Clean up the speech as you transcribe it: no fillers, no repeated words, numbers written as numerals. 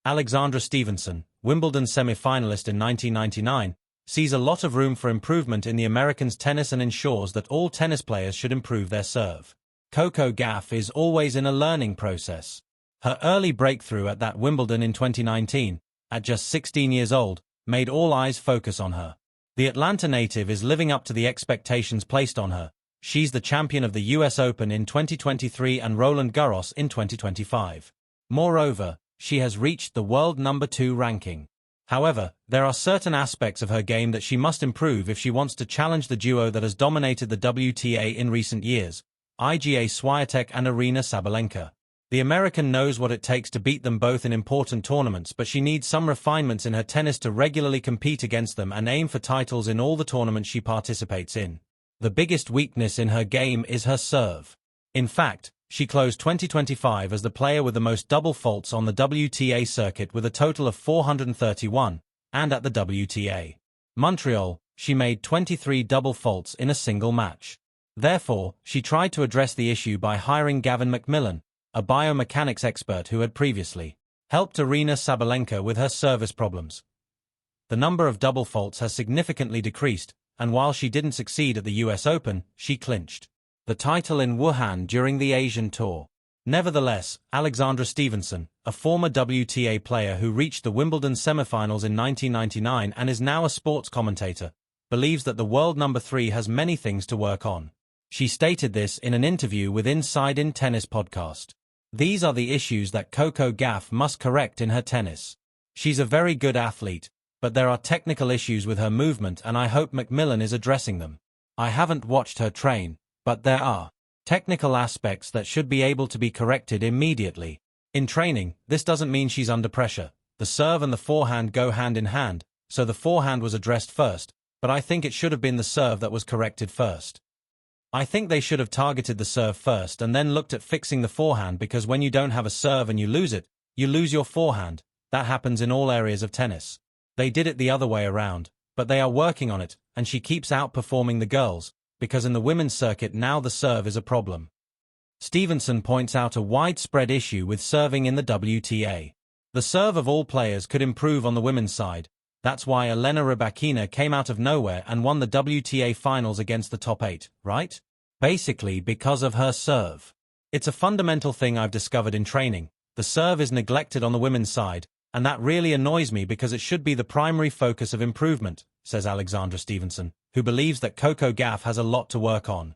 Alexandra Stevenson, Wimbledon semi-finalist in 1999, sees a lot of room for improvement in the Americans' tennis and ensures that all tennis players should improve their serve. Coco Gauff is always in a learning process. Her early breakthrough at that Wimbledon in 2019, at just 16 years old, made all eyes focus on her. The Atlanta native is living up to the expectations placed on her. She's the champion of the US Open in 2023 and Roland Garros in 2025. Moreover, she has reached the world number 2 ranking. However, there are certain aspects of her game that she must improve if she wants to challenge the duo that has dominated the WTA in recent years, Iga Swiatek and Aryna Sabalenka. The American knows what it takes to beat them both in important tournaments, but she needs some refinements in her tennis to regularly compete against them and aim for titles in all the tournaments she participates in. The biggest weakness in her game is her serve. In fact, she closed 2025 as the player with the most double faults on the WTA circuit with a total of 431, and at the WTA Montreal, she made 23 double faults in a single match. Therefore, she tried to address the issue by hiring Gavin McMillan, a biomechanics expert who had previously helped Aryna Sabalenka with her service problems. The number of double faults has significantly decreased, and while she didn't succeed at the US Open, she clinched the title in Wuhan during the Asian Tour. Nevertheless, Alexandra Stevenson, a former WTA player who reached the Wimbledon semifinals in 1999 and is now a sports commentator, believes that the world number 3 has many things to work on. She stated this in an interview with Inside in Tennis podcast. These are the issues that Coco Gauff must correct in her tennis. She's a very good athlete, but there are technical issues with her movement and I hope McMillan is addressing them. I haven't watched her train, but there are technical aspects that should be able to be corrected immediately. In training, this doesn't mean she's under pressure. The serve and the forehand go hand in hand, so the forehand was addressed first, but I think it should have been the serve that was corrected first. I think they should have targeted the serve first and then looked at fixing the forehand, because when you don't have a serve and you lose it, you lose your forehand. That happens in all areas of tennis. They did it the other way around, but they are working on it, and she keeps outperforming the girls, because in the women's circuit now the serve is a problem. Stevenson points out a widespread issue with serving in the WTA. The serve of all players could improve on the women's side. That's why Elena Rybakina came out of nowhere and won the WTA finals against the top 8, right? Basically because of her serve. It's a fundamental thing I've discovered in training. The serve is neglected on the women's side, and that really annoys me because it should be the primary focus of improvement, says Alexandra Stevenson, who believes that Coco Gauff has a lot to work on.